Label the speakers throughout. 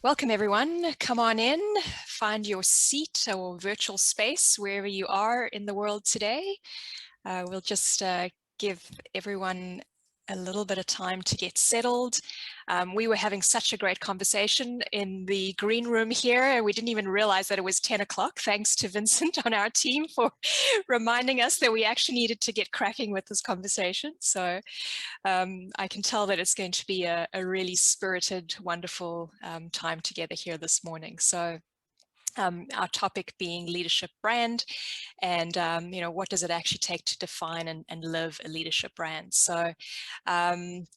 Speaker 1: Welcome everyone. Come on in, find your seat or virtual space wherever you are in the world today. We'll just give everyone a little bit of time to get settled. We were having such a great conversation in the green room here, and we didn't even realize that it was 10 o'clock, thanks to Vincent on our team for reminding us that we actually needed to get cracking with this conversation. So I can tell that it's going to be a really spirited, wonderful time together here this morning. So our topic being leadership brand, and what does it actually take to define and live a leadership brand. So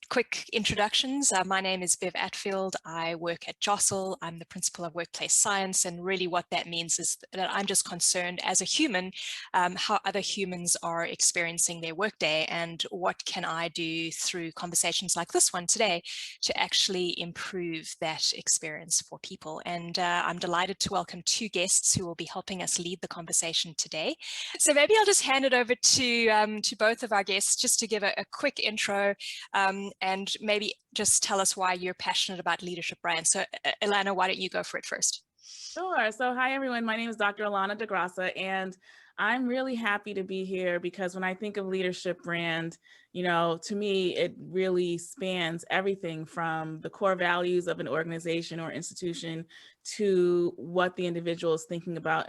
Speaker 1: quick introductions. My name is Bev Atfield. I work at Jostle. I'm the principal of workplace science, and really what that means is that I'm just concerned as a human how other humans are experiencing their workday, and what can I do through conversations like this one today to actually improve that experience for people. And I'm delighted to welcome two guests who will be helping us lead the conversation today. So maybe I'll just hand it over to both of our guests just to give a quick intro and maybe just tell us why you're passionate about leadership brands. So Ilana, why don't you go for it first?
Speaker 2: Sure. So hi, everyone. My name is Dr. Alana DeGrassa, and I'm really happy to be here because when I think of leadership brand, to me, it really spans everything from the core values of an organization or institution to what the individual is thinking about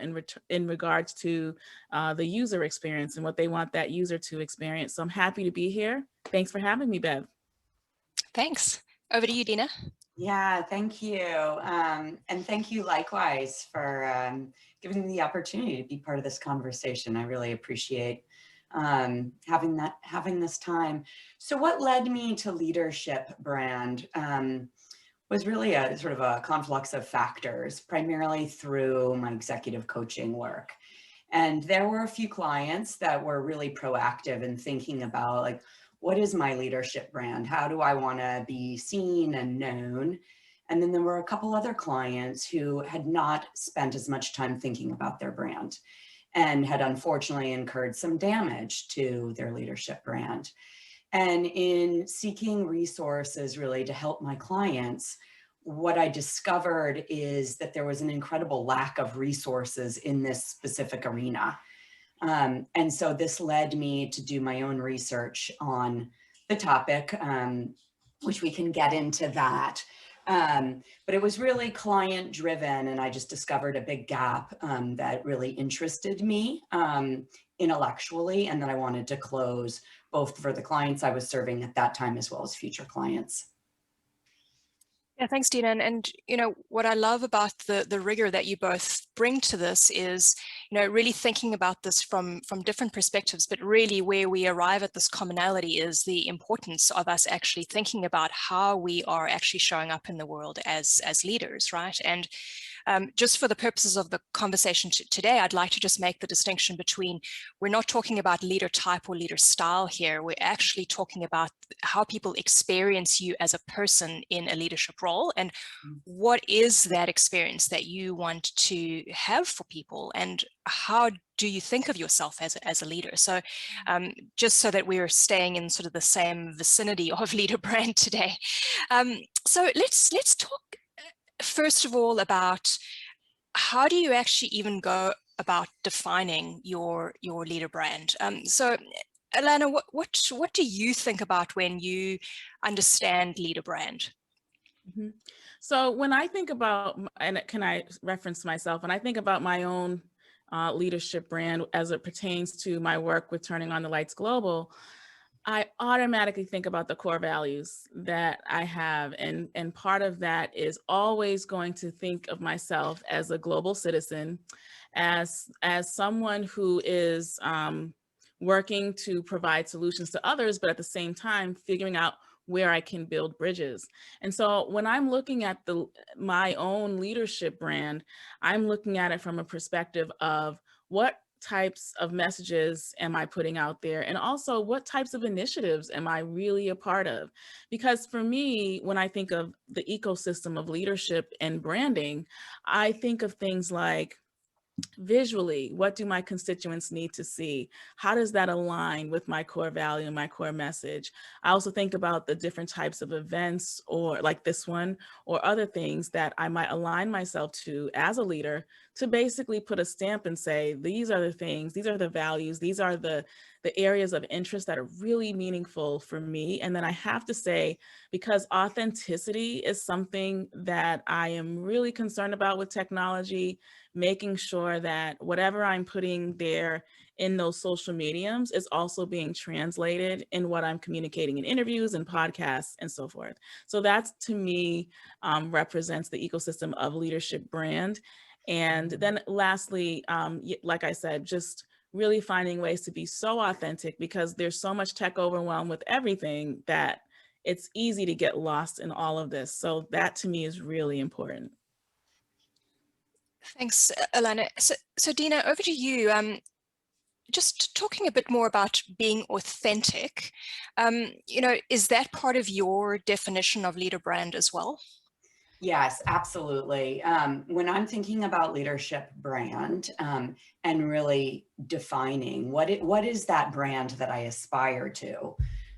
Speaker 2: in regards to the user experience and what they want that user to experience. So I'm happy to be here. Thanks for having me, Bev.
Speaker 1: Thanks. Over to you, Dina.
Speaker 3: Yeah, thank you. And thank you likewise for giving me the opportunity to be part of this conversation. I really appreciate having this time. So what led me to leadership brand was really a sort of a conflux of factors, primarily through my executive coaching work. And there were a few clients that were really proactive in thinking about, like, what is my leadership brand? How do I want to be seen and known? And then there were a couple other clients who had not spent as much time thinking about their brand and had unfortunately incurred some damage to their leadership brand. And in seeking resources really to help my clients, what I discovered is that there was an incredible lack of resources in this specific arena. And so this led me to do my own research on the topic, which we can get into that. But it was really client driven, and I just discovered a big gap that really interested me intellectually, and that I wanted to close both for the clients I was serving at that time as well as future clients.
Speaker 1: Yeah, thanks, Dina. And what I love about the rigor that you both bring to this is, really thinking about this from different perspectives, but really where we arrive at this commonality is the importance of us actually thinking about how we are actually showing up in the world as leaders, right? And just for the purposes of the conversation today, I'd like to just make the distinction between, we're not talking about leader type or leader style here. We're actually talking about how people experience you as a person in a leadership role, and what is that experience that you want to have for people, and how do you think of yourself as a leader? So just so that we're staying in sort of the same vicinity of leader brand today. So let's talk first of all about how do you actually even go about defining your leader brand? So Alana, what do you think about when you understand leader brand?
Speaker 2: Mm-hmm. So when I think about, and can I reference myself, when I think about my own leadership brand as it pertains to my work with Turning on the Lights Global, I automatically think about the core values that I have. And part of that is always going to think of myself as a global citizen, as someone who is working to provide solutions to others, but at the same time, figuring out where I can build bridges. And so when I'm looking at my own leadership brand, I'm looking at it from a perspective of what types of messages am I putting out there? And also what types of initiatives am I really a part of? Because for me, when I think of the ecosystem of leadership and branding, I think of things like visually, what do my constituents need to see? How does that align with my core value and my core message? I also think about the different types of events, or like this one, or other things that I might align myself to as a leader, to basically put a stamp and say, these are the things, these are the values, these are the areas of interest that are really meaningful for me. And then I have to say, because authenticity is something that I am really concerned about with technology, making sure that whatever I'm putting there in those social mediums is also being translated in what I'm communicating in interviews and podcasts and so forth. So that's, to me, represents the ecosystem of leadership brand. And then lastly, like I said, just really finding ways to be so authentic, because there's so much tech overwhelm with everything that it's easy to get lost in all of this. So that, to me, is really important.
Speaker 1: Thanks, Alana. So Dina, over to you. Just talking a bit more about being authentic, is that part of your definition of leader brand as well?
Speaker 3: Yes, absolutely. When I'm thinking about leadership brand and really defining what is that brand that I aspire to,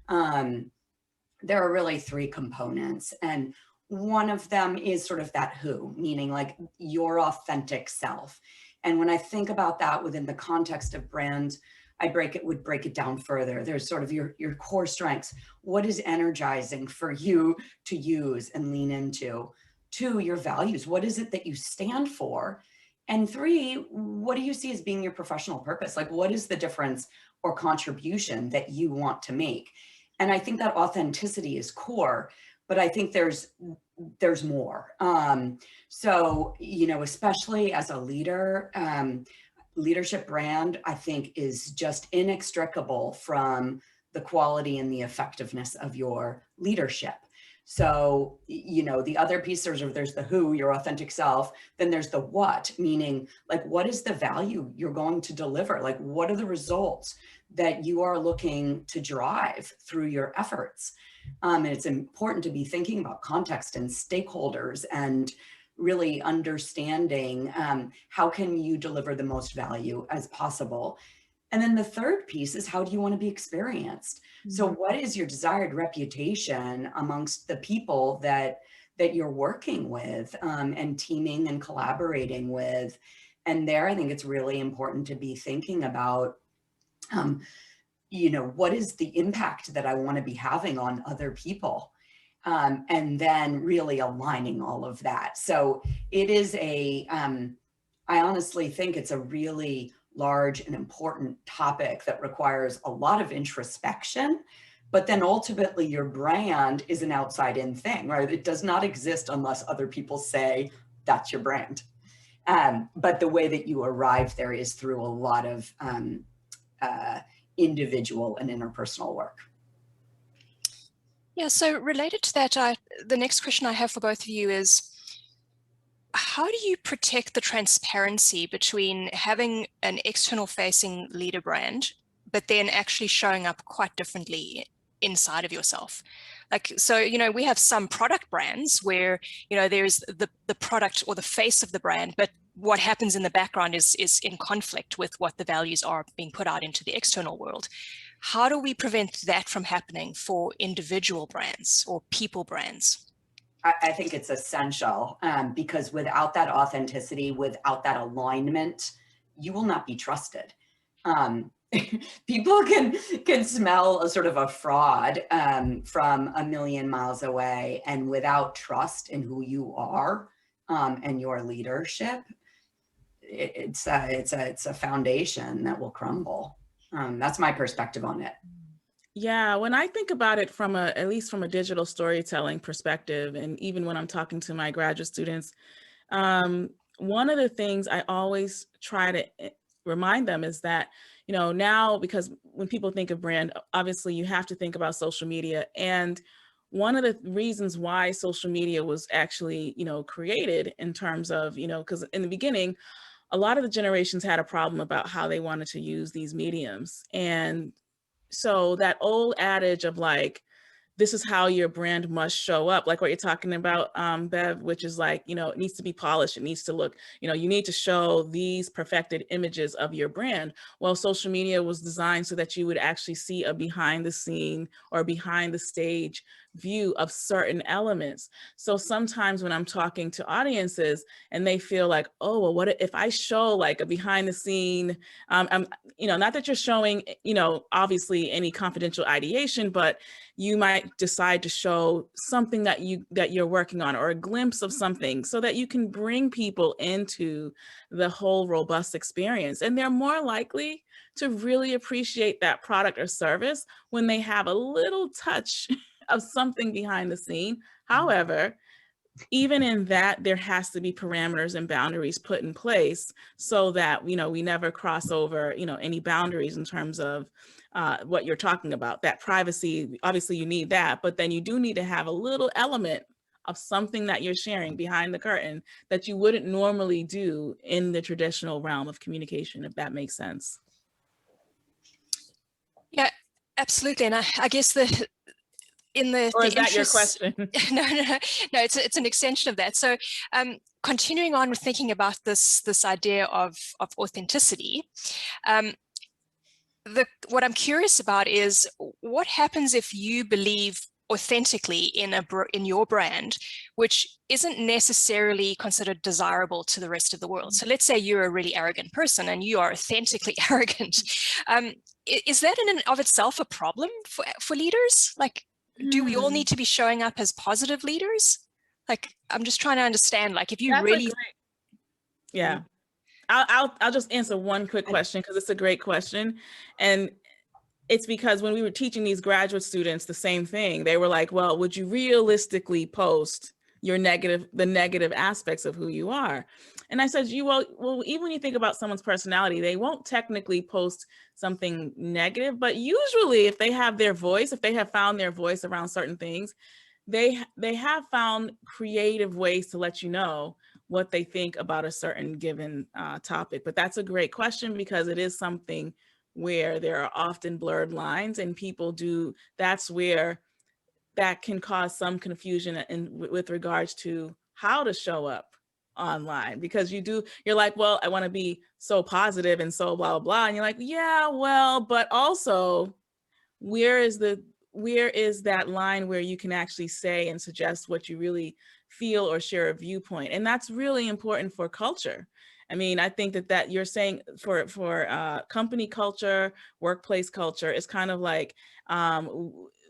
Speaker 3: there are really three components. And one of them is sort of that who, meaning like your authentic self. And when I think about that within the context of brand, would break it down further. There's sort of your core strengths. What is energizing for you to use and lean into? 2, your values. What is it that you stand for? And 3, what do you see as being your professional purpose? Like, what is the difference or contribution that you want to make? And I think that authenticity is core, but I think there's more. So, especially as a leader, leadership brand, I think, is just inextricable from the quality and the effectiveness of your leadership. So, the other piece, there's the who, your authentic self, then there's the what, meaning like, what is the value you're going to deliver? Like, what are the results that you are looking to drive through your efforts? And it's important to be thinking about context and stakeholders and really understanding how can you deliver the most value as possible. And then the third piece is, how do you want to be experienced? Mm-hmm. So what is your desired reputation amongst the people that you're working with and teaming and collaborating with? And there, I think it's really important to be thinking about, what is the impact that I want to be having on other people? And then really aligning all of that. So it is I honestly think it's a really large and important topic that requires a lot of introspection, but then ultimately your brand is an outside in thing, right? It does not exist unless other people say that's your brand. But the way that you arrive there is through a lot of individual and interpersonal work.
Speaker 1: Yeah, so related to that, the next question I have for both of you is, how do you protect the transparency between having an external facing leader brand, but then actually showing up quite differently inside of yourself? Like, so, we have some product brands where, there's the product or the face of the brand, but what happens in the background is in conflict with what the values are being put out into the external world. How do we prevent that from happening for individual brands or people brands?
Speaker 3: I think it's essential because without that authenticity, without that alignment, you will not be trusted. People can smell a sort of a fraud from a million miles away, and without trust in who you are and your leadership, it's a foundation that will crumble. That's my perspective on it.
Speaker 2: Yeah, when I think about it at least from a digital storytelling perspective, and even when I'm talking to my graduate students, one of the things I always try to remind them is that, now, because when people think of brand, obviously you have to think about social media. And one of the reasons why social media was actually, created in terms of, because in the beginning, a lot of the generations had a problem about how they wanted to use these mediums. And so that old adage of like, this is how your brand must show up, like what you're talking about, Bev, which is like, you know, it needs to be polished. It needs to look, you know, you need to show these perfected images of your brand. Well, social media was designed so that you would actually see a behind the scene or behind the stage view of certain elements. So sometimes when I'm talking to audiences and they feel like, oh, well, what if I show like a behind the scene, you know, not that you're showing, you know, obviously any confidential ideation, but you might decide to show something that you're working on, or a glimpse of something, so that you can bring people into the whole robust experience. And they're more likely to really appreciate that product or service when they have a little touch of something behind the scene. However, even in that, there has to be parameters and boundaries put in place so that, you know, we never cross over, you know, any boundaries in terms of what you're talking about. That privacy, obviously you need that, but then you do need to have a little element of something that you're sharing behind the curtain that you wouldn't normally do in the traditional realm of communication, if that makes sense.
Speaker 1: Yeah, absolutely. And I guess
Speaker 2: Or is that your question?
Speaker 1: No, it's an extension of that. So continuing on with thinking about this idea of authenticity, what I'm curious about is what happens if you believe authentically in your brand, which isn't necessarily considered desirable to the rest of the world. So let's say you're a really arrogant person and you are authentically arrogant. Is that in and of itself a problem for leaders? Like, do we all need to be showing up as positive leaders? Like, I'm just trying to understand, like, if you
Speaker 2: That's
Speaker 1: really...
Speaker 2: Yeah. I'll just answer one quick question because it's a great question. And it's because when we were teaching these graduate students the same thing, they were like, well, would you realistically post the negative aspects of who you are? And I said, well, even when you think about someone's personality, they won't technically post something negative, but usually if they have their voice, if they have found their voice around certain things, they have found creative ways to let you know what they think about a certain given topic. But that's a great question because it is something where there are often blurred lines, and people that's where that can cause some confusion with regards to how to show up online, because you're like, well, I want to be so positive and so blah, blah, blah. And you're like, yeah, well, but also where is that line where you can actually say and suggest what you really feel or share a viewpoint? And that's really important for culture. I mean, I think that you're saying for company culture, workplace culture, is kind of like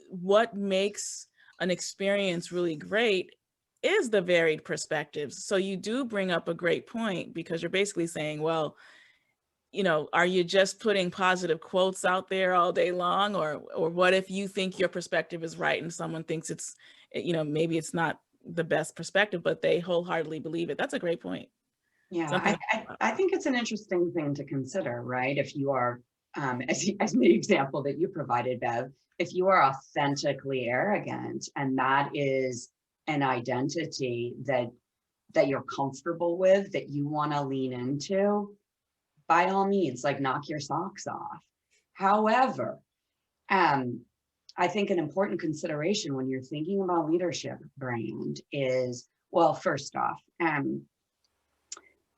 Speaker 2: what makes an experience really great is the varied perspectives. So you do bring up a great point, because you're basically saying, well, you know, are you just putting positive quotes out there all day long? Or what if you think your perspective is right and someone thinks it's, you know, maybe it's not the best perspective, but they wholeheartedly believe it? That's a great point.
Speaker 3: Yeah, I think it's an interesting thing to consider, right? If you are, as the example that you provided, Bev, if you are authentically arrogant and that is an identity that you're comfortable with, that you want to lean into, by all means, like, knock your socks off. However, I think an important consideration when you're thinking about leadership brand is, well, first off,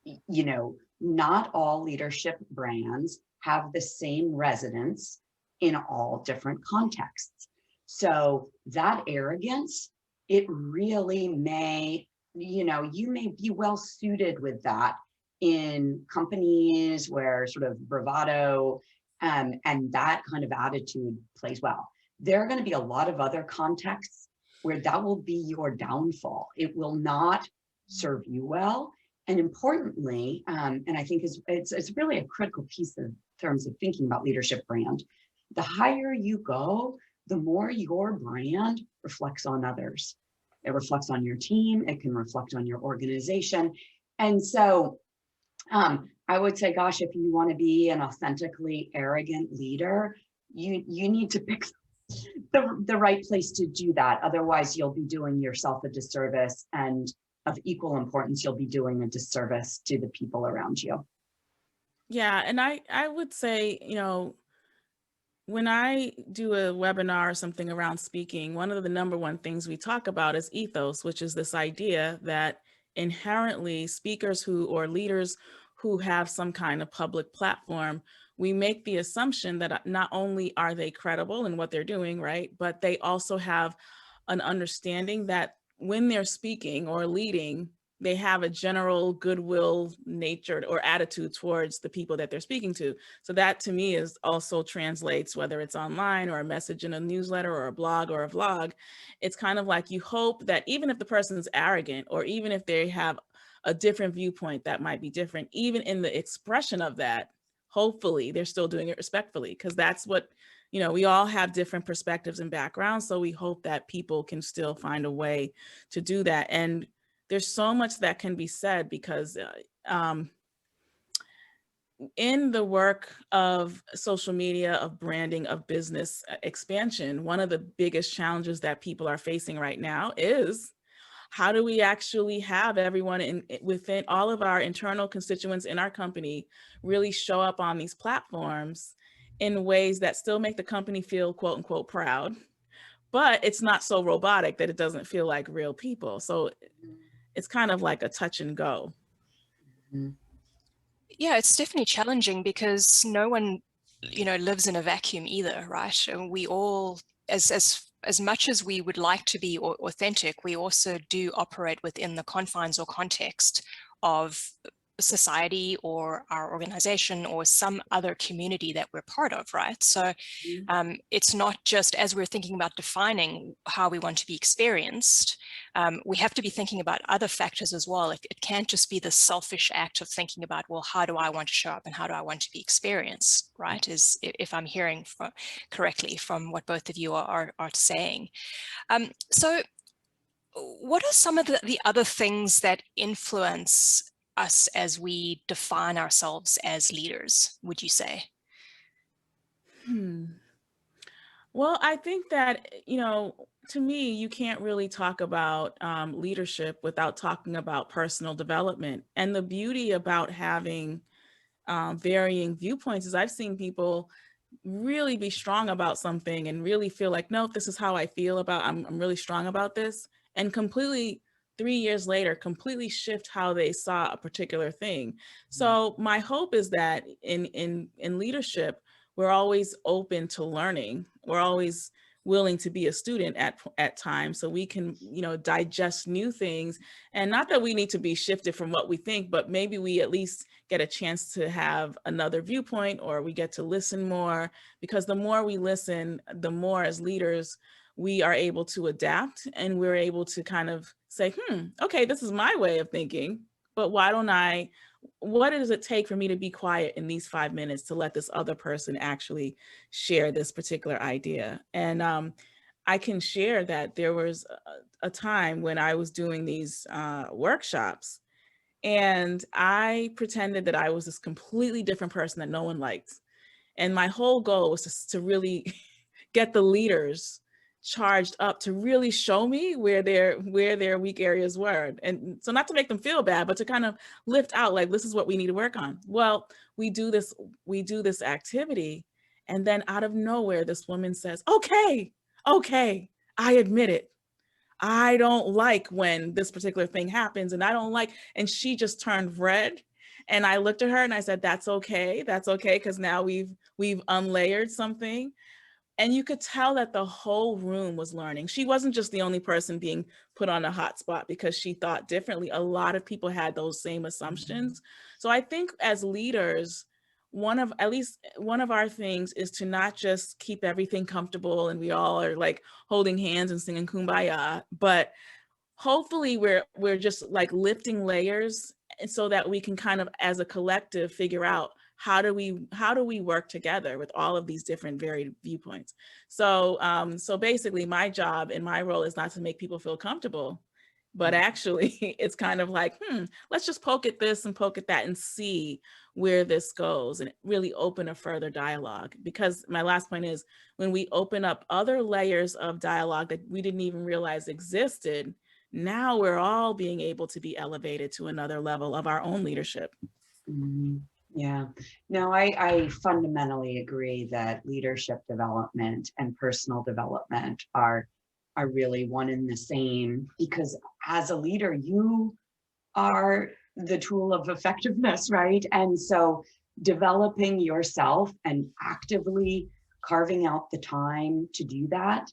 Speaker 3: you know, not all leadership brands have the same resonance in all different contexts. So that arrogance, it really may, you know, you may be well suited with that in companies where sort of bravado and that kind of attitude plays well. There are going to be a lot of other contexts where that will be your downfall. It will not serve you well. And importantly, and I think it's really a critical piece in terms of thinking about leadership brand, the higher you go, the more your brand reflects on others. It reflects on your team, it can reflect on your organization. And so I would say, gosh, if you want to be an authentically arrogant leader, you need to pick the right place to do that. Otherwise, you'll be doing yourself a disservice, and of equal importance, you'll be doing a disservice to the people around you.
Speaker 2: Yeah, and I would say, you know, when I do a webinar or something around speaking, one of the #1 things we talk about is ethos, which is this idea that inherently speakers or leaders who have some kind of public platform, we make the assumption that not only are they credible in what they're doing, right, but they also have an understanding that when they're speaking or leading, they have a general goodwill nature or attitude towards the people that they're speaking to. So that to me is also translates, whether it's online or a message in a newsletter or a blog or a vlog, it's kind of like you hope that even if the person's arrogant or even if they have a different viewpoint that might be different, even in the expression of that, hopefully they're still doing it respectfully, because that's what, we all have different perspectives and backgrounds. So we hope that people can still find a way to do that. And there's so much that can be said because in the work of social media, of branding, of business expansion, one of the biggest challenges that people are facing right now is how do we actually have everyone within all of our internal constituents in our company really show up on these platforms in ways that still make the company feel quote unquote proud, but it's not so robotic that it doesn't feel like real people. So it's kind of like a touch and go.
Speaker 3: Mm-hmm.
Speaker 1: Yeah, it's definitely challenging because no one, lives in a vacuum either, right? And we all, as much as we would like to be authentic, we also do operate within the confines or context of society or our organization or some other community that we're part of, right? So it's not just as we're thinking about defining how we want to be experienced, we have to be thinking about other factors as well. It can't just be the selfish act of thinking about, well, how do I want to show up and how do I want to be experienced, right? Is if I'm hearing correctly from what both of you are saying. So what are some of the other things that influence us as we define ourselves as leaders, would you say?
Speaker 2: Well, I think that, to me, you can't really talk about leadership without talking about personal development. And the beauty about having varying viewpoints is I've seen people really be strong about something and really feel like, no, this is how I feel about, I'm really strong about this, and completely 3 years later, completely shift how they saw a particular thing. So my hope is that in leadership, we're always open to learning. We're always willing to be a student at times, so we can, digest new things. And not that we need to be shifted from what we think, but maybe we at least get a chance to have another viewpoint, or we get to listen more, because the more we listen, the more as leaders we are able to adapt, and we're able to kind of say, okay, this is my way of thinking, but what does it take for me to be quiet in these 5 minutes to let this other person actually share this particular idea? And I can share that there was a time when I was doing these workshops, and I pretended that I was this completely different person that no one liked. And my whole goal was to really get the leaders charged up to really show me where their weak areas were. And so not to make them feel bad, but to kind of lift out, like, this is what we need to work on. Well, we do this activity. And then out of nowhere, this woman says, okay, I admit it. I don't like when this particular thing happens, and she just turned red. And I looked at her and I said, that's okay, because now we've unlayered something. And you could tell that the whole room was learning. She wasn't just the only person being put on a hot spot because she thought differently. A lot of people had those same assumptions. So I think as leaders, at least one of our things is to not just keep everything comfortable and we all are like holding hands and singing Kumbaya, but hopefully we're just like lifting layers, and so that we can kind of as a collective figure out how do we work together with all of these different varied viewpoints. So so basically my job and my role is not to make people feel comfortable, but actually it's kind of like, let's just poke at this and poke at that and see where this goes, and really open a further dialogue. Because my last point is, when we open up other layers of dialogue that we didn't even realize existed, now we're all being able to be elevated to another level of our own leadership.
Speaker 3: Mm-hmm. Yeah, no, I fundamentally agree that leadership development and personal development are really one and the same, because as a leader, you are the tool of effectiveness, right? And so developing yourself and actively carving out the time to do that,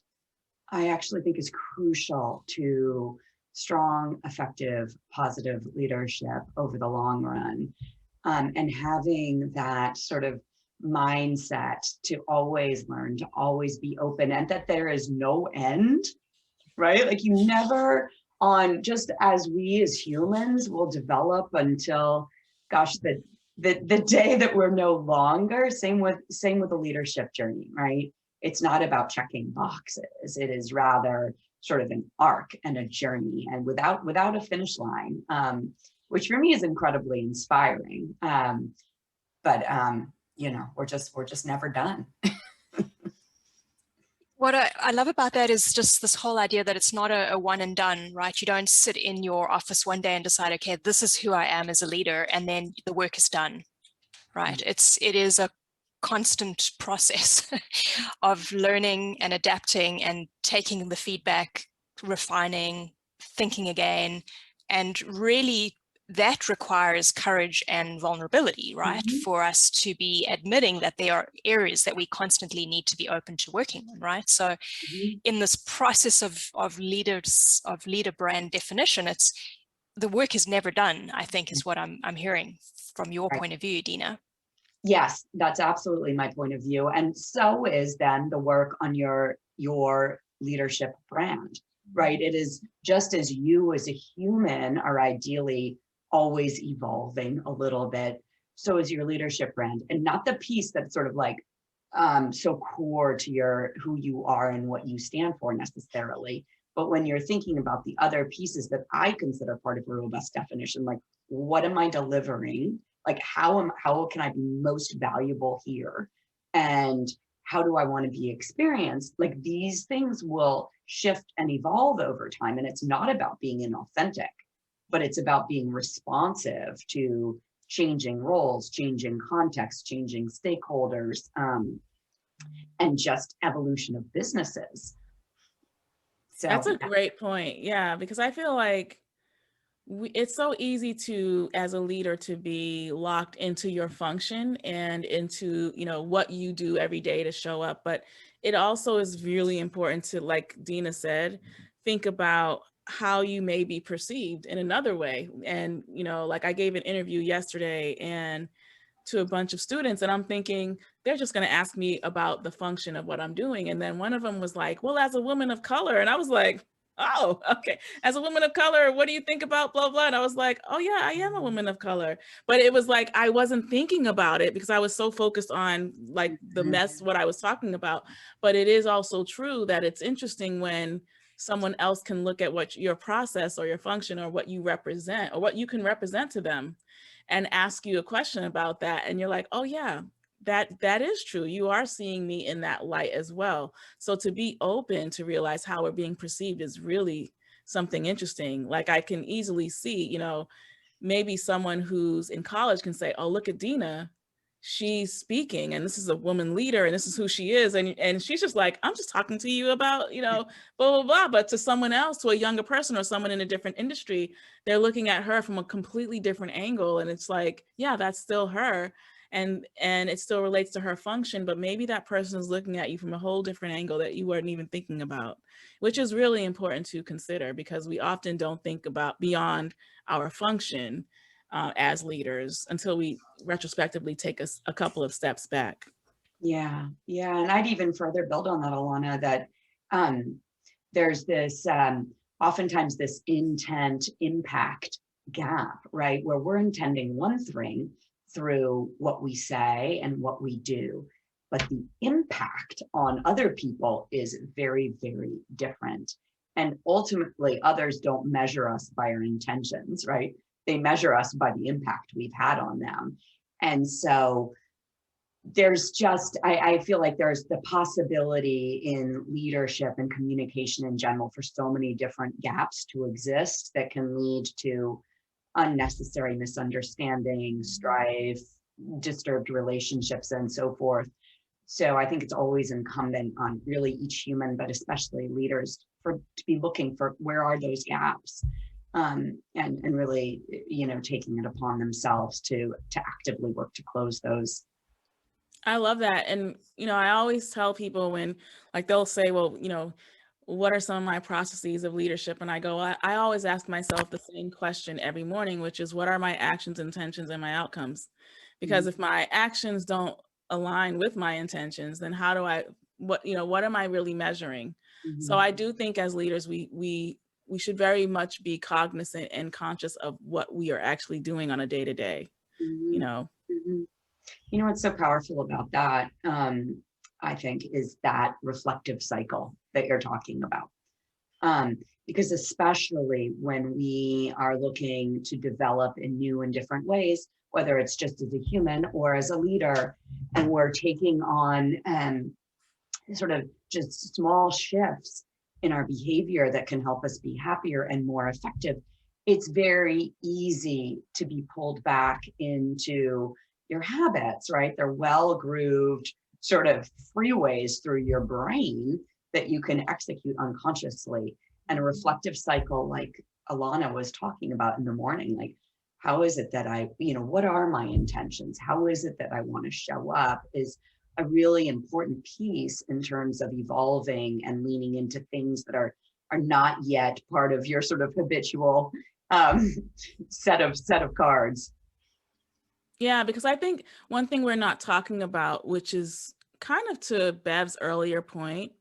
Speaker 3: I actually think is crucial to strong, effective, positive leadership over the long run. And having that sort of mindset to always learn, to always be open, and that there is no end, right? Like you never on, just as we as humans will develop until, gosh, the day that we're no longer, same with the leadership journey, right? It's not about checking boxes. It is rather sort of an arc and a journey, and without a finish line, which for me is incredibly inspiring. But you know, we're just never done.
Speaker 1: What I love about that is just this whole idea that it's not a one and done, right? You don't sit in your office one day and decide, okay, this is who I am as a leader, and then the work is done, right? It is a constant process of learning and adapting and taking the feedback, refining, thinking again, and really that requires courage and vulnerability, right? For us to be admitting that there are areas that we constantly need to be open to working on, right? So in this process of leader brand definition, it's the work is never done, I think, is what I'm hearing from your point of view, Dina.
Speaker 3: Yes, that's absolutely my point of view. And so is then the work on your leadership brand, right? It is just as you as a human are ideally always evolving a little bit, so is your leadership brand. And not the piece that's sort of like so core to your who you are and what you stand for necessarily. But when you're thinking about the other pieces that I consider part of a robust definition, like what am I delivering? Like how can I be most valuable here? And how do I want to be experienced? Like these things will shift and evolve over time. And it's not about being inauthentic, but it's about being responsive to changing roles, changing context, changing stakeholders, and just evolution of businesses. So
Speaker 2: That's a great point. Yeah, because I feel like it's so easy to, as a leader, to be locked into your function and into, you know, what you do every day to show up. But it also is really important to, like Dina said, think about how you may be perceived in another way. And, you know, like I gave an interview yesterday and to a bunch of students, and I'm thinking they're just going to ask me about the function of what I'm doing. And then one of them was like, well, as a woman of color. And I was like, oh, okay. As a woman of color, what do you think about blah, blah? And I was like, oh yeah, I am a woman of color. But it was like, I wasn't thinking about it because I was so focused on like the mess, what I was talking about. But it is also true that it's interesting when someone else can look at what your process or your function or what you represent or what you can represent to them and ask you a question about that. And you're like, oh yeah, that is true. You are seeing me in that light as well. So to be open to realize how we're being perceived is really something interesting. Like I can easily see, you know, maybe someone who's in college can say, oh, look at Dina, she's speaking and this is a woman leader and this is who she is. And she's just like, I'm just talking to you about, you know, blah, blah, blah. But to someone else, to a younger person or someone in a different industry, they're looking at her from a completely different angle. And it's like, yeah, that's still her. And it still relates to her function, but maybe that person is looking at you from a whole different angle that you weren't even thinking about, which is really important to consider because we often don't think about beyond our function as leaders until we retrospectively take a couple of steps back.
Speaker 3: yeah, and I'd even further build on that, Alana, that there's this oftentimes this intent impact gap, right, where we're intending one thing through what we say and what we do, but the impact on other people is very, very different. And ultimately, others don't measure us by our intentions, right? They measure us by the impact we've had on them. And so there's just, I feel like there's the possibility in leadership and communication in general for so many different gaps to exist that can lead to unnecessary misunderstanding, strife, disturbed relationships and so forth. So I think it's always incumbent on really each human, but especially leaders, to be looking for where are those gaps, and really, taking it upon themselves to actively work to close those.
Speaker 2: I love that. And, I always tell people when like they'll say, well, what are some of my processes of leadership? And I go, I always ask myself the same question every morning, which is what are my actions, intentions, and my outcomes? Because if my actions don't align with my intentions, then how do what am I really measuring? So I do think as leaders, we should very much be cognizant and conscious of what we are actually doing on a day-to-day,
Speaker 3: What's so powerful about that, I think, is that reflective cycle that you're talking about. Because especially when we are looking to develop in new and different ways, whether it's just as a human or as a leader, and we're taking on sort of just small shifts in our behavior that can help us be happier and more effective, it's very easy to be pulled back into your habits, right? They're well grooved sort of freeways through your brain that you can execute unconsciously. And a reflective cycle, like Alana was talking about in the morning, like, how is it that what are my intentions? How is it that I want to show up, is a really important piece in terms of evolving and leaning into things that are not yet part of your sort of habitual set of cards.
Speaker 2: Yeah, because I think one thing we're not talking about, which is kind of to Bev's earlier point,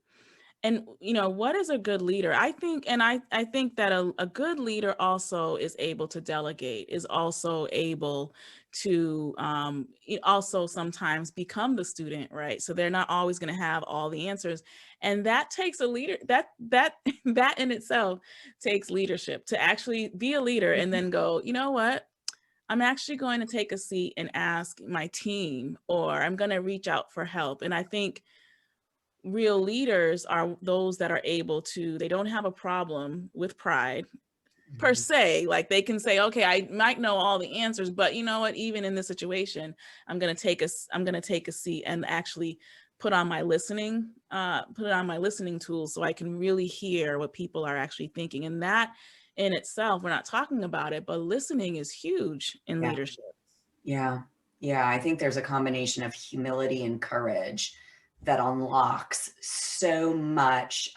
Speaker 2: and what is a good leader? I think that a good leader also is able to delegate, is also able to also sometimes become the student, right? So they're not always going to have all the answers, and that takes a leader. That in itself takes leadership, to actually be a leader and then go, you know what? I'm actually going to take a seat and ask my team, or I'm going to reach out for help. And I think real leaders are those that are able to, they don't have a problem with pride per se. Like they can say, okay, I might know all the answers, but you know what, even in this situation, I'm going to take a seat and actually put on my listening tools so I can really hear what people are actually thinking. And that in itself, we're not talking about it, but listening is huge in leadership.
Speaker 3: Yeah. I think there's a combination of humility and courage that unlocks so much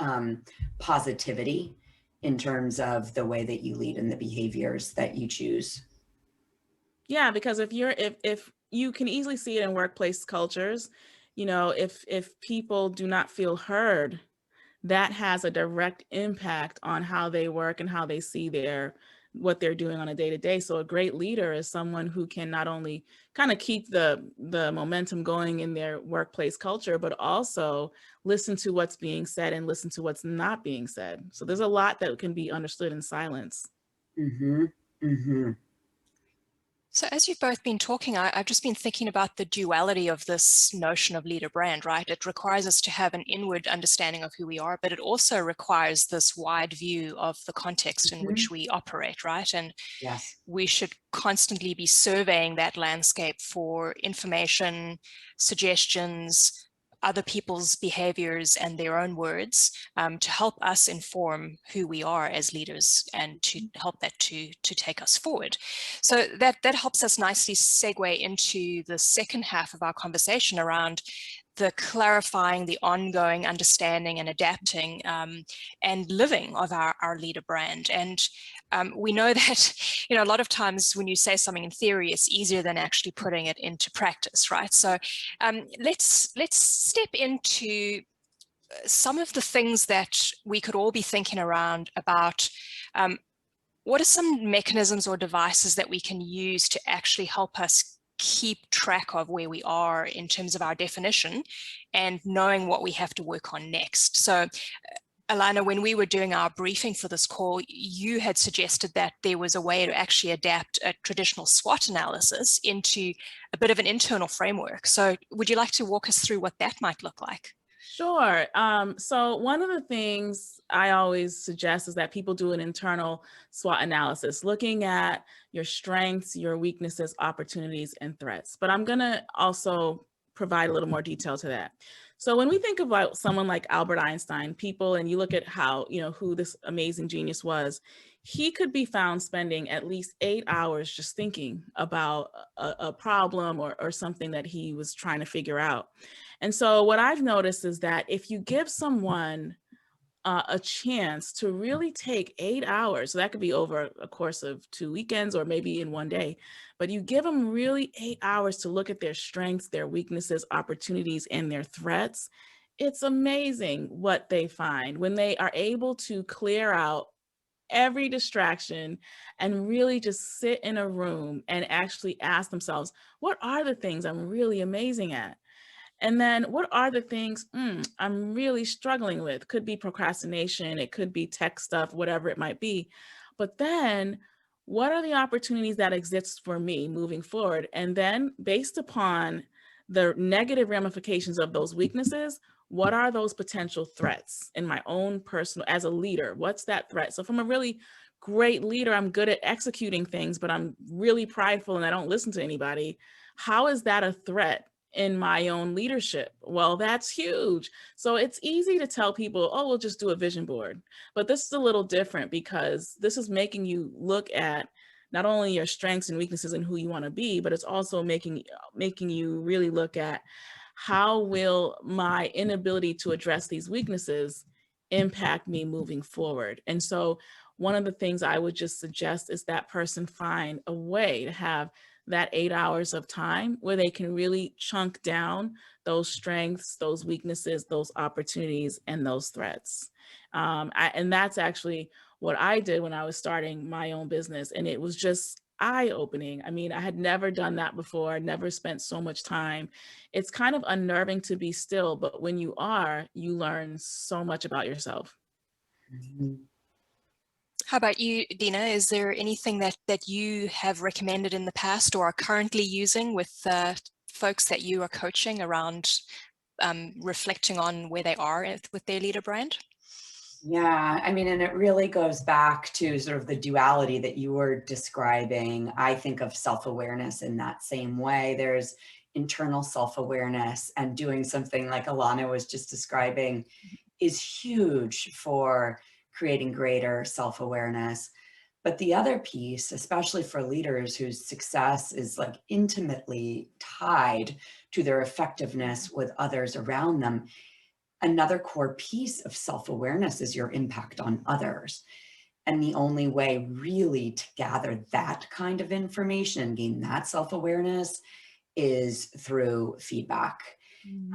Speaker 3: positivity in terms of the way that you lead and the behaviors that you choose.
Speaker 2: Yeah, because if you can easily see it in workplace cultures, if people do not feel heard, that has a direct impact on how they work and how they see what they're doing on a day-to-day. So a great leader is someone who can not only kind of keep the momentum going in their workplace culture, but also listen to what's being said and listen to what's not being said. So there's a lot that can be understood in silence.
Speaker 1: So as you've both been talking, I've just been thinking about the duality of this notion of leader brand, right? It requires us to have an inward understanding of who we are, but it also requires this wide view of the context in which we operate, right? And we should constantly be surveying that landscape for information, suggestions, other people's behaviors and their own words to help us inform who we are as leaders and to help that to take us forward. So that helps us nicely segue into the second half of our conversation around the clarifying, the ongoing understanding and adapting and living of our leader brand. And we know that, a lot of times when you say something in theory, it's easier than actually putting it into practice, right? So let's step into some of the things that we could all be thinking around about what are some mechanisms or devices that we can use to actually help us keep track of where we are in terms of our definition and knowing what we have to work on next. So Alana, when we were doing our briefing for this call, you had suggested that there was a way to actually adapt a traditional SWOT analysis into a bit of an internal framework. So would you like to walk us through what that might look like?
Speaker 2: Sure. So one of the things I always suggest is that people do an internal SWOT analysis, looking at your strengths, your weaknesses, opportunities, and threats. But I'm going to also provide a little more detail to that. So when we think about someone like Albert Einstein, people, and you look at how, who this amazing genius was, he could be found spending at least 8 hours just thinking about a problem or something that he was trying to figure out. And so what I've noticed is that if you give someone a chance to really take 8 hours, so that could be over a course of 2 weekends or maybe in one day, but you give them really 8 hours to look at their strengths, their weaknesses, opportunities, and their threats, it's amazing what they find when they are able to clear out every distraction and really just sit in a room and actually ask themselves, what are the things I'm really amazing at? And then what are the things I'm really struggling with? Could be procrastination, it could be tech stuff, whatever it might be. But then what are the opportunities that exist for me moving forward? And then based upon the negative ramifications of those weaknesses, what are those potential threats in my own personal, as a leader? What's that threat? So if I'm a really great leader, I'm good at executing things, but I'm really prideful and I don't listen to anybody. How is that a threat in my own leadership? Well, that's huge. So it's easy to tell people, oh, we'll just do a vision board. But this is a little different because this is making you look at not only your strengths and weaknesses and who you want to be, but it's also making you really look at how will my inability to address these weaknesses impact me moving forward. And so one of the things I would just suggest is that person find a way to have that 8 hours of time where they can really chunk down those strengths, those weaknesses, those opportunities, and those threats. And that's actually what I did when I was starting my own business. And it was just eye-opening. I mean, I had never done that before, never spent so much time. It's kind of unnerving to be still, but when you are, you learn so much about yourself.
Speaker 3: Mm-hmm.
Speaker 1: How about you, Dina? Is there anything that you have recommended in the past or are currently using with folks that you are coaching around reflecting on where they are with their leader brand?
Speaker 3: Yeah, I mean, and it really goes back to sort of the duality that you were describing. I think of self-awareness in that same way. There's internal self-awareness, and doing something like Alana was just describing is huge for creating greater self-awareness. But the other piece, especially for leaders whose success is like intimately tied to their effectiveness with others around them, another core piece of self-awareness is your impact on others. And the only way really to gather that kind of information and gain that self-awareness is through feedback.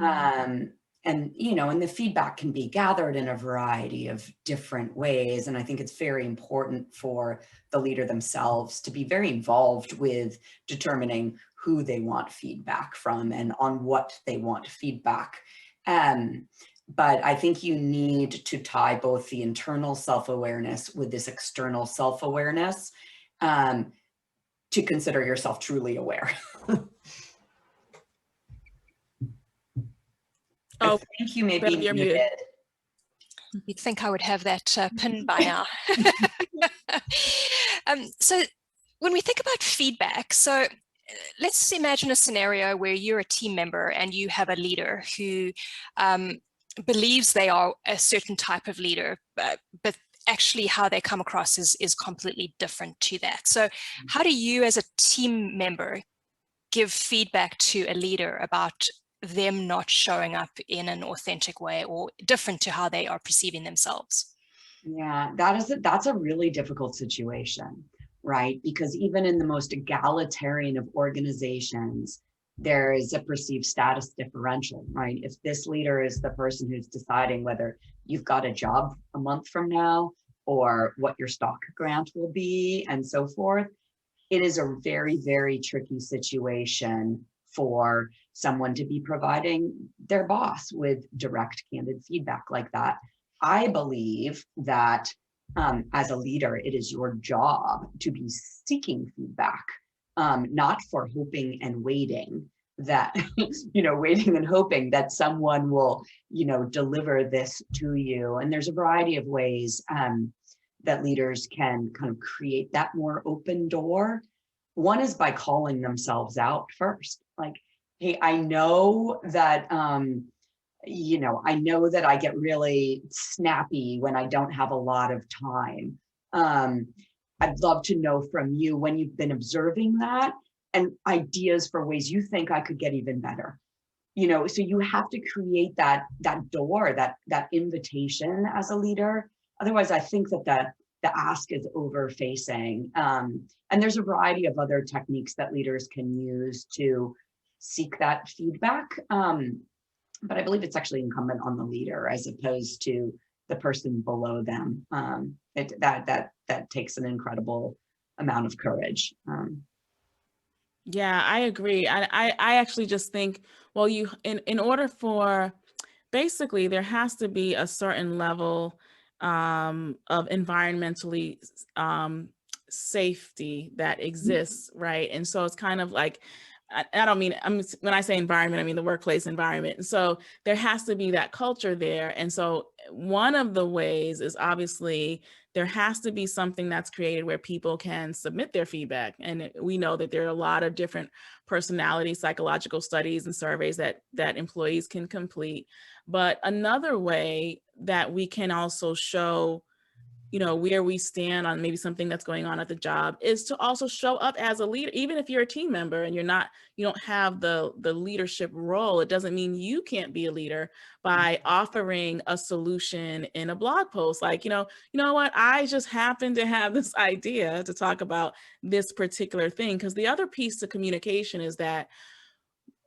Speaker 3: And, and the feedback can be gathered in a variety of different ways. And I think it's very important for the leader themselves to be very involved with determining who they want feedback from and on what they want feedback. But I think you need to tie both the internal self-awareness with this external self-awareness to consider yourself truly aware. I think you may be muted.
Speaker 1: You'd think I would have that pinned by now. So when we think about feedback, so let's imagine a scenario where you're a team member and you have a leader who believes they are a certain type of leader, but actually how they come across is completely different to that. So how do you as a team member give feedback to a leader about them not showing up in an authentic way or different to how they are perceiving themselves?
Speaker 3: Yeah, that's a really difficult situation, right? Because even in the most egalitarian of organizations, there is a perceived status differential, right? If this leader is the person who's deciding whether you've got a job a month from now or what your stock grant will be and so forth, it is a very, very tricky situation for someone to be providing their boss with direct, candid feedback like that. I believe that as a leader, it is your job to be seeking feedback, not for hoping and waiting that, waiting and hoping that someone will, deliver this to you. And there's a variety of ways that leaders can kind of create that more open door. One is by calling themselves out first. Like, hey, I know that, I know that I get really snappy when I don't have a lot of time. I'd love to know from you when you've been observing that and ideas for ways you think I could get even better. So you have to create that door, that invitation as a leader. Otherwise, I think that the ask is over-facing. And there's a variety of other techniques that leaders can use to seek that feedback. But I believe it's actually incumbent on the leader as opposed to the person below them. That takes an incredible amount of courage.
Speaker 2: Yeah, I agree. I actually just think, well, in order for, basically, there has to be a certain level of environmentally safety that exists, right? And so it's kind of like, I don't mean, when I say environment, I mean the workplace environment. And so there has to be that culture there. And so one of the ways is obviously there has to be something that's created where people can submit their feedback. And we know that there are a lot of different personality psychological studies and surveys that employees can complete. But another way that we can also show where we stand on maybe something that's going on at the job is to also show up as a leader. Even if you're a team member and you don't have the leadership role, it doesn't mean you can't be a leader by offering a solution in a blog post. Like, you know what, I just happen to have this idea to talk about this particular thing. Because the other piece to communication is that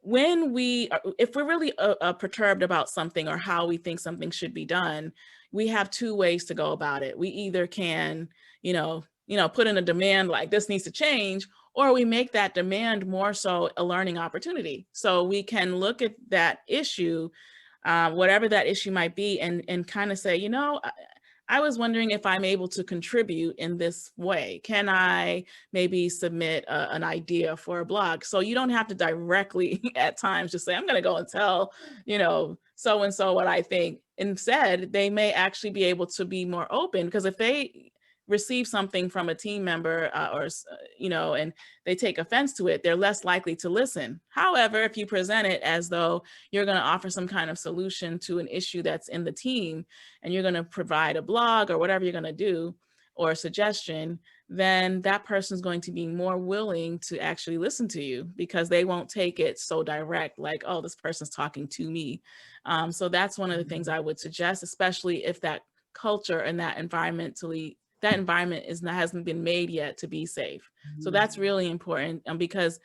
Speaker 2: if we're really perturbed about something or how we think something should be done, we have two ways to go about it. We either can, put in a demand like this needs to change, or we make that demand more so a learning opportunity. So we can look at that issue, whatever that issue might be, and kind of say, I was wondering if I'm able to contribute in this way. Can I maybe submit an idea for a blog? So you don't have to directly at times just say, I'm going to go and tell, so-and-so what I think. Instead, they may actually be able to be more open, because if they receive something from a team member and they take offense to it, they're less likely to listen. However, if you present it as though you're going to offer some kind of solution to an issue that's in the team, and you're going to provide a blog or whatever you're going to do, or a suggestion, then that person's going to be more willing to actually listen to you, because they won't take it so direct, like, oh, this person's talking to me. So that's one of the things I would suggest, especially if that culture and that environment hasn't been made yet to be safe. So that's really important, because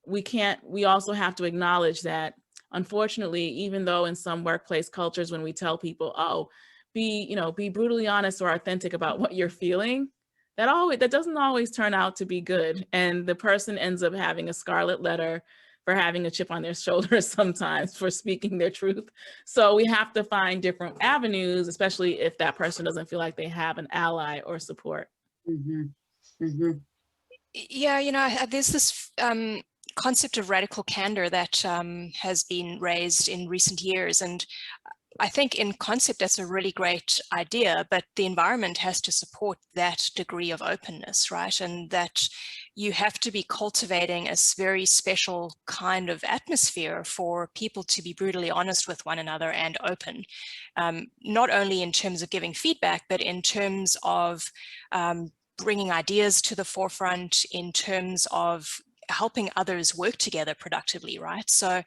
Speaker 2: we also have to acknowledge that, unfortunately, even though in some workplace cultures, when we tell people, oh, be brutally honest or authentic about what you're feeling, that doesn't always turn out to be good. And the person ends up having a scarlet letter for having a chip on their shoulder sometimes for speaking their truth. So we have to find different avenues, especially if that person doesn't feel like they have an ally or support.
Speaker 3: Mm-hmm. Mm-hmm.
Speaker 1: Yeah, there's this concept of radical candor that has been raised in recent years. And I think in concept, that's a really great idea, but the environment has to support that degree of openness, right? And that you have to be cultivating a very special kind of atmosphere for people to be brutally honest with one another and open, not only in terms of giving feedback, but in terms of bringing ideas to the forefront, in terms of helping others work together productively, right? So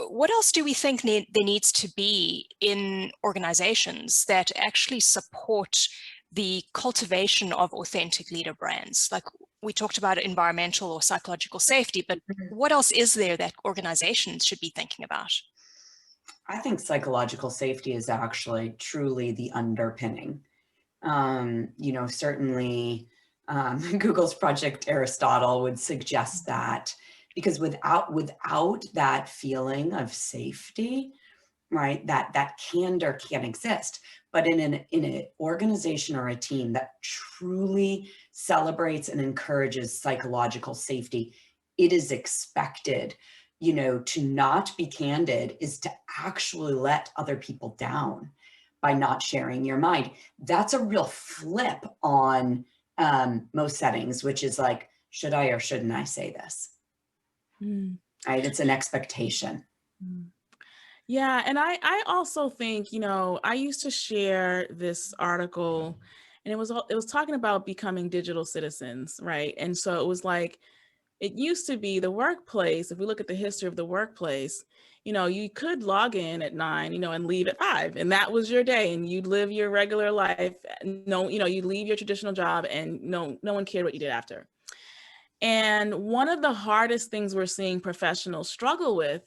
Speaker 1: what else do we think there needs to be in organizations that actually support the cultivation of authentic leader brands? Like, we talked about environmental or psychological safety, but what else is there that organizations should be thinking about?
Speaker 3: I think psychological safety is actually truly the underpinning. Certainly Google's Project Aristotle would suggest that, because without that feeling of safety, right, that candor can't exist. But in an organization or a team that truly celebrates and encourages psychological safety, it is expected you know, to not be candid is to actually let other people down by not sharing your mind. That's a real flip on most settings, which is like, should I or shouldn't I say this? Right? It's an expectation.
Speaker 2: Yeah, and I also think, you know, I used to share this article, and it was talking about becoming digital citizens, right? And so it was like, it used to be the workplace. If we look at the history of the workplace, you know, you could log in at 9, you know, and leave at 5, and that was your day, and you'd live your regular life. No, you know, you'd leave your traditional job, and no one cared what you did after. And one of the hardest things we're seeing professionals struggle with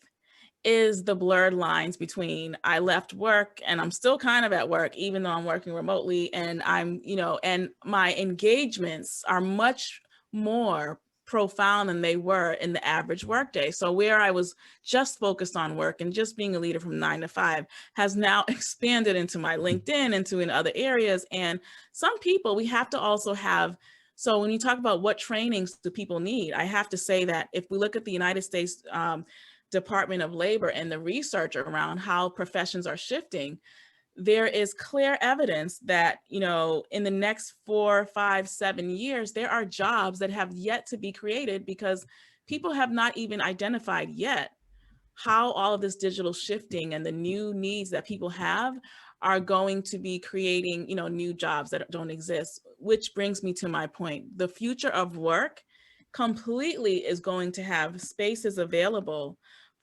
Speaker 2: is the blurred lines between I left work and I'm still kind of at work, even though I'm working remotely, and I'm, you know, and my engagements are much more profound than they were in the average workday. So where I was just focused on work and just being a leader from 9 to 5 has now expanded into my LinkedIn, into in other areas. And some people, we have to also have, so when you talk about what trainings do people need, I have to say that if we look at the United States Department of Labor and the research around how professions are shifting, there is clear evidence that, you know, in the next 4, 5, 7 years, there are jobs that have yet to be created because people have not even identified yet how all of this digital shifting and the new needs that people have are going to be creating, you know, new jobs that don't exist, which brings me to my point. The future of work completely is going to have spaces available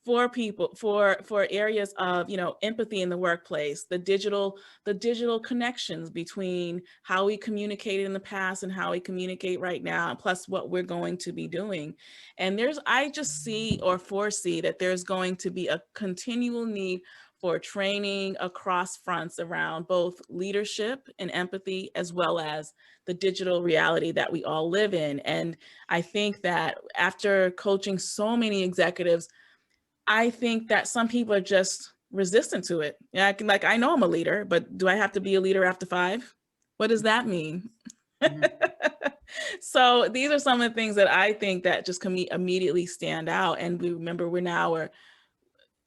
Speaker 2: for people, for areas of, you know, empathy in the workplace, the digital connections between how we communicated in the past and how we communicate right now, plus what we're going to be doing. And I just see or foresee that there's going to be a continual need for training across fronts around both leadership and empathy, as well as the digital reality that we all live in. And I think that after coaching so many executives, I think that some people are just resistant to it. Yeah, I know I'm a leader, but do I have to be a leader after 5? What does that mean? So these are some of the things that I think that just can immediately stand out. And we remember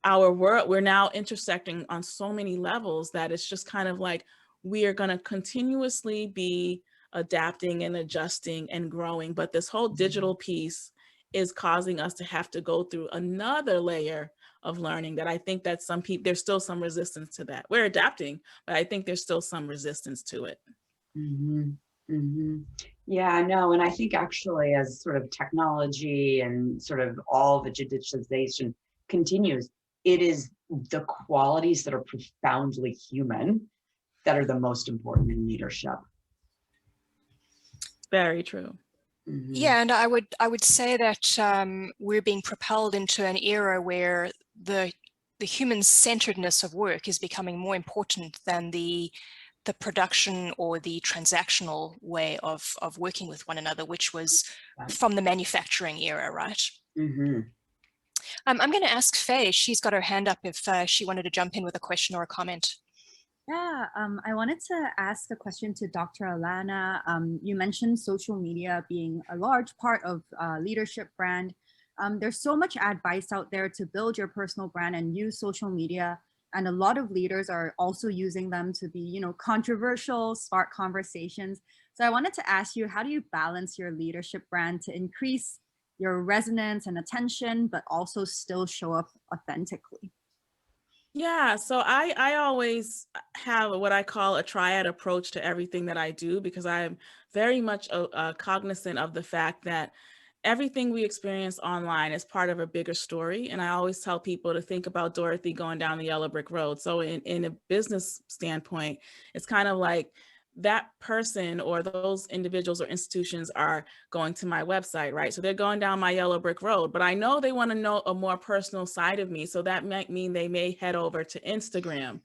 Speaker 2: our world, we're now intersecting on so many levels that it's just kind of like we are going to continuously be adapting and adjusting and growing. But this whole digital piece is causing us to have to go through another layer of learning that I think that some people, there's still some resistance to that. We're adapting, but I think there's still some resistance to it.
Speaker 3: Yeah, no, and I think actually as sort of technology and sort of all the digitization continues, it is the qualities that are profoundly human that are the most important in leadership.
Speaker 2: Very true.
Speaker 1: Yeah, and I would say that we're being propelled into an era where the human-centeredness of work is becoming more important than the production or the transactional way of working with one another, which was from the manufacturing era, right? I'm going to ask Faye. She's got her hand up if she wanted to jump in with a question or a comment.
Speaker 4: Yeah, I wanted to ask a question to Dr. Alana. You mentioned social media being a large part of leadership brand. There's so much advice out there to build your personal brand and use social media. And a lot of leaders are also using them to be, you know, controversial, spark conversations. So I wanted to ask you, how do you balance your leadership brand to increase your resonance and attention, but also still show up authentically?
Speaker 2: Yeah, so I always have what I call a triad approach to everything that I do, because I'm very much cognizant of the fact that everything we experience online is part of a bigger story. And I always tell people to think about Dorothy going down the yellow brick road. So in a business standpoint, it's kind of like that person or those individuals or institutions are going to my website, right? So they're going down my yellow brick road, but I know they want to know a more personal side of me. So that might mean they may head over to Instagram.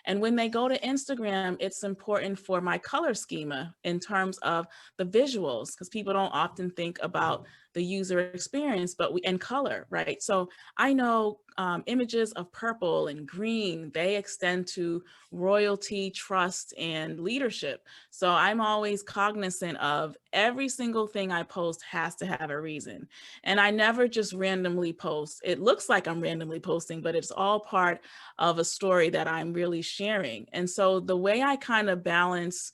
Speaker 2: And when they go to Instagram, it's important for my color schema in terms of the visuals, because people don't often think about the user experience, but and color, right? So I know images of purple and green, they extend to royalty, trust, and leadership. So I'm always cognizant of every single thing I post has to have a reason. And I never just randomly post. It looks like I'm randomly posting, but it's all part of a story that I'm really sharing. And so the way I kind of balance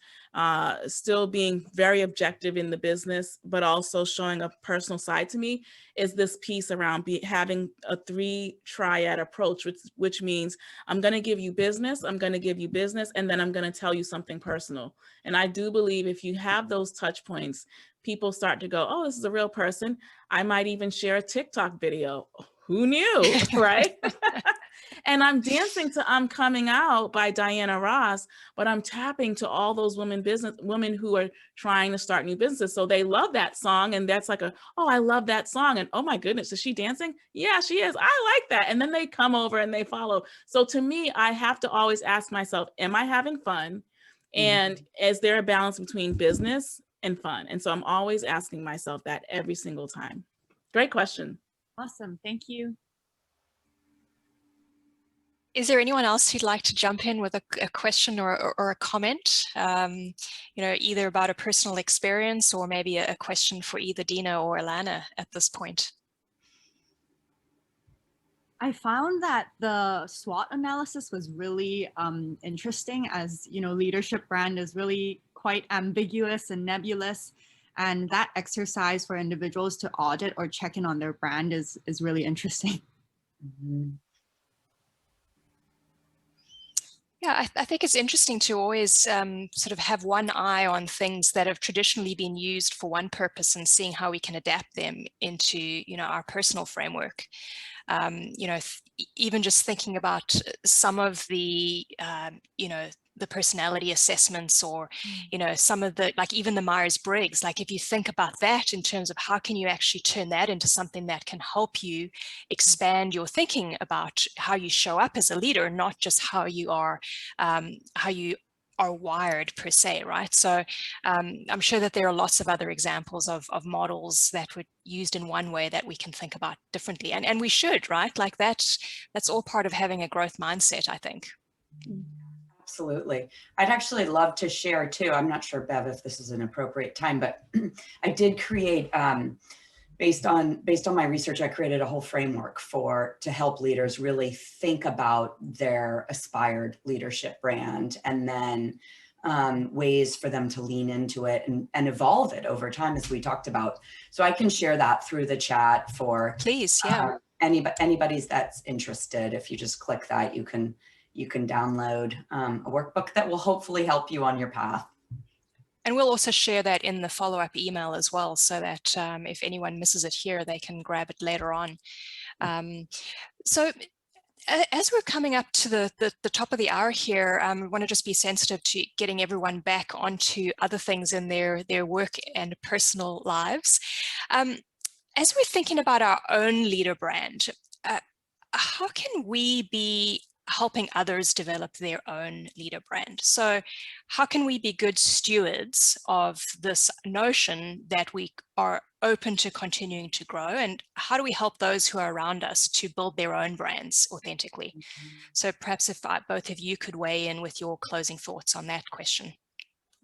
Speaker 2: still being very objective in the business, but also showing a personal side to me is this piece around having a 3 triad approach, which means I'm going to give you business, I'm going to give you business, and then I'm going to tell you something personal. And I do believe if you have those touch points, people start to go, oh, this is a real person. I might even share a TikTok video. Who knew, right? And I'm dancing to I'm Coming Out by Diana Ross, but I'm tapping to all those women who are trying to start new businesses. So they love that song. And that's like oh, I love that song. And oh my goodness, is she dancing? Yeah, she is. I like that. And then they come over and they follow. So to me, I have to always ask myself, am I having fun? And is there a balance between business and fun? And so I'm always asking myself that every single time. Great question.
Speaker 4: Awesome. Thank you.
Speaker 1: Is there anyone else who'd like to jump in with a question or a comment, either about a personal experience or maybe a question for either Dina or Alana at this point?
Speaker 4: I found that the SWOT analysis was really interesting, as leadership brand is really quite ambiguous and nebulous, and that exercise for individuals to audit or check in on their brand is really interesting.
Speaker 3: Mm-hmm.
Speaker 1: Yeah, I think it's interesting to always sort of have one eye on things that have traditionally been used for one purpose and seeing how we can adapt them into, our personal framework. Even just thinking about some of the, the personality assessments or, some of the, like even the Myers-Briggs, like if you think about that in terms of how can you actually turn that into something that can help you expand your thinking about how you show up as a leader, not just how you are wired per se, right? So I'm sure that there are lots of other examples of models that were used in one way that we can think about differently, and we should, right? Like that's all part of having a growth mindset, I think.
Speaker 3: Absolutely. I'd actually love to share too. I'm not sure, Bev, if this is an appropriate time, but I did create, based on my research, I created a whole framework to help leaders really think about their aspired leadership brand, and then ways for them to lean into it and evolve it over time, as we talked about. So I can share that through the chat for
Speaker 1: please, yeah.
Speaker 3: Anybody's that's interested. If you just click that, you can download a workbook that will hopefully help you on your path.
Speaker 1: And we'll also share that in the follow-up email as well, so that if anyone misses it here, they can grab it later on. So as we're coming up to the top of the hour here, we want to just be sensitive to getting everyone back onto other things in their work and personal lives. As we're thinking about our own leader brand, how can we be helping others develop their own leader brand? So how can we be good stewards of this notion that we are open to continuing to grow, and how do we help those who are around us to build their own brands authentically? So perhaps if both of you could weigh in with your closing thoughts on that question.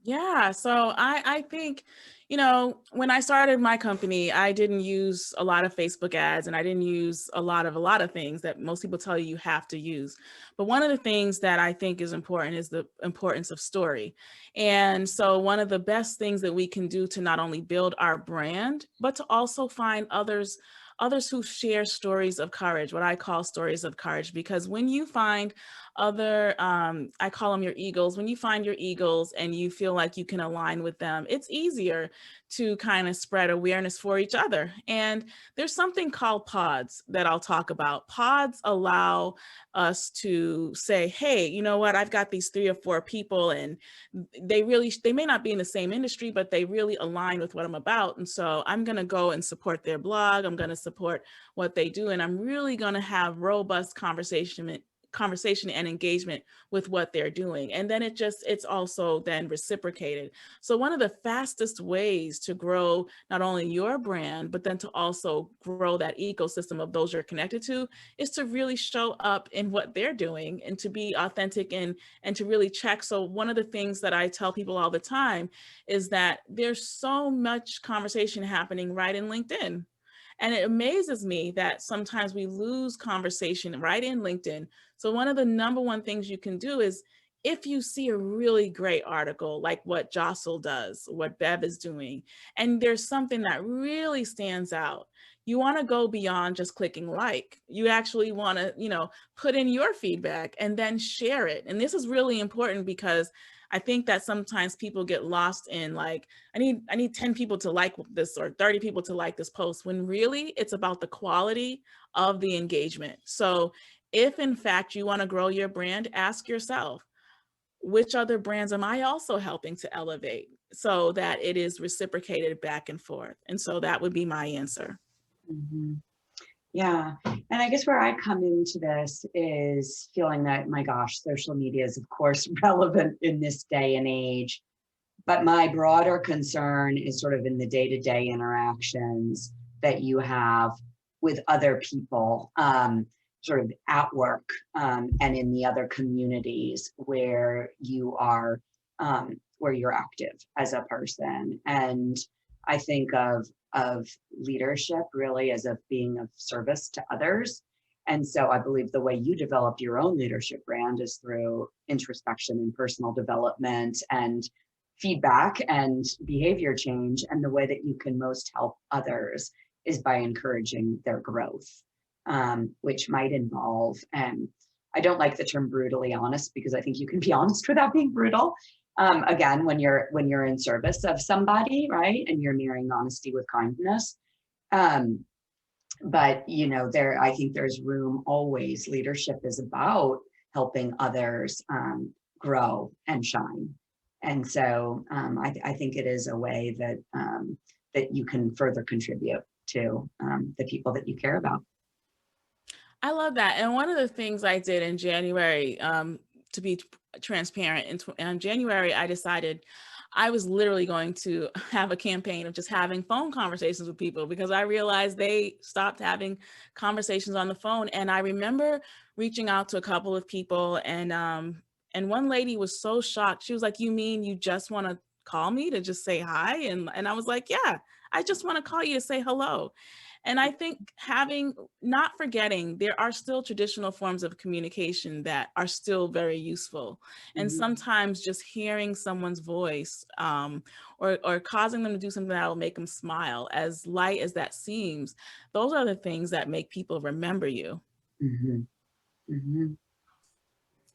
Speaker 2: Yeah, so I think, when I started my company, I didn't use a lot of Facebook ads, and I didn't use a lot of things that most people tell you have to use. But one of the things that I think is important is the importance of story. And so one of the best things that we can do to not only build our brand, but to also find others who share stories of courage, what I call stories of courage, because when you find other, I call them your eagles, when you find your eagles and you feel like you can align with them, it's easier to kind of spread awareness for each other. And there's something called pods that I'll talk about. Pods allow us to say, hey, you know what, I've got these 3 or 4 people, and they may not be in the same industry, but they really align with what I'm about. And so I'm going to go and support their blog. I'm going to support what they do. And I'm really going to have robust conversation and engagement with what they're doing. And then it's also then reciprocated. So one of the fastest ways to grow not only your brand, but then to also grow that ecosystem of those you're connected to is to really show up in what they're doing and to be authentic and to really check. So one of the things that I tell people all the time is that there's so much conversation happening right in LinkedIn. And it amazes me that sometimes we lose conversation right in LinkedIn. So one of the number one things you can do is, if you see a really great article like what Jostle does, what Bev is doing, and there's something that really stands out, you want to go beyond just clicking like. You actually want to, put in your feedback and then share it. And this is really important because I think that sometimes people get lost in like, I need 10 people to like this or 30 people to like this post, when really it's about the quality of the engagement. So if in fact you want to grow your brand, ask yourself, which other brands am I also helping to elevate so that it is reciprocated back and forth? And so that would be my answer.
Speaker 3: Mm-hmm. Yeah. And I guess where I come into this is feeling that, my gosh, social media is of course relevant in this day and age, but my broader concern is sort of in the day-to-day interactions that you have with other people, sort of at work, and in the other communities where you are, where you're active as a person. And I think of leadership really as of being of service to others. And so I believe the way you developed your own leadership brand is through introspection and personal development and feedback and behavior change. And the way that you can most help others is by encouraging their growth, which might involve, and I don't like the term brutally honest, because I think you can be honest without being brutal. Again, when you're in service of somebody, right, and you're mirroring honesty with kindness. But I think there's room always. Leadership is about helping others grow and shine, and so I think it is a way that that you can further contribute to the people that you care about.
Speaker 2: I love that. And one of the things I did in January, to be transparent, in January, I decided I was literally going to have a campaign of just having phone conversations with people, because I realized they stopped having conversations on the phone. And I remember reaching out to a couple of people, and one lady was so shocked. She was like, "You mean you just want to call me to just say hi?" And I was like, "Yeah, I just want to call you to say hello." And I think not forgetting, there are still traditional forms of communication that are still very useful. And sometimes just hearing someone's voice, or causing them to do something that will make them smile, as light as that seems, those are the things that make people remember you.
Speaker 3: Mm-hmm. Mm-hmm.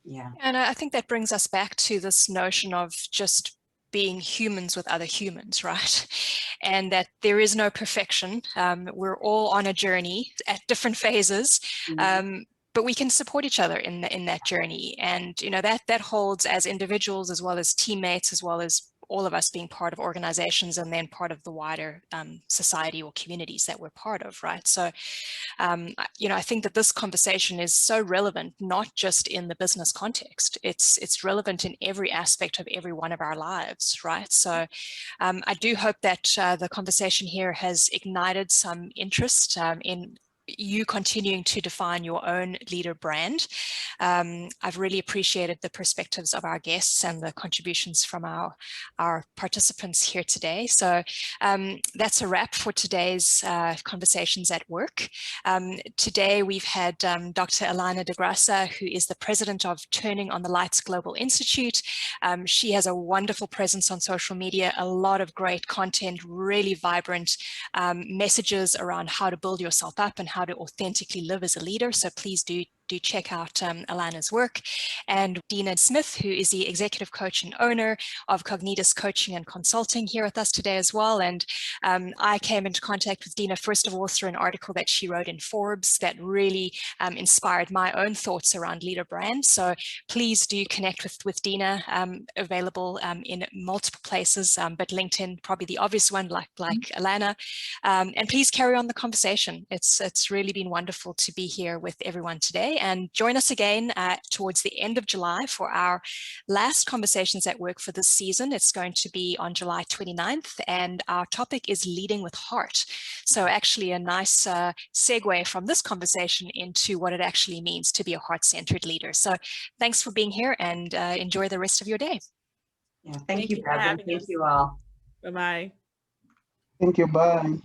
Speaker 3: Yeah.
Speaker 1: And I think that brings us back to this notion of just being humans with other humans, right? And that there is no perfection. We're all on a journey at different phases, but we can support each other in that journey. And that holds as individuals, as well as teammates, as well as all of us being part of organizations, and then part of the wider society or communities that we're part of, right? So, I think that this conversation is so relevant, not just in the business context. It's relevant in every aspect of every one of our lives, right? So I do hope that the conversation here has ignited some interest in you continuing to define your own leader brand. I've really appreciated the perspectives of our guests and the contributions from our participants here today. So that's a wrap for today's Conversations at Work. Today we've had Dr. Elena de Grassa, who is the president of Turning on the Lights Global Institute. She has a wonderful presence on social media, a lot of great content, really vibrant messages around how to build yourself up and how to authentically live as a leader. So please do check out Alana's work. And Dina Smith, who is the executive coach and owner of Cognitus Coaching and Consulting, here with us today as well. And I came into contact with Dina, first of all, through an article that she wrote in Forbes that really inspired my own thoughts around leader brand. So please do connect with Dina, available in multiple places, but LinkedIn, probably the obvious one, like Alana. And please carry on the conversation. It's really been wonderful to be here with everyone today. and join us again towards the end of July for our last Conversations at Work for this season. It's going to be on July 29th, and our topic is leading with heart. So actually a nice segue from this conversation into what it actually means to be a heart-centered leader. So thanks for being here, and enjoy the rest of your day.
Speaker 3: Yeah, thank you,
Speaker 2: for
Speaker 3: Bradley.
Speaker 2: having
Speaker 3: Thank
Speaker 2: us.
Speaker 3: you all.
Speaker 2: Bye-bye.
Speaker 5: Thank you. Bye.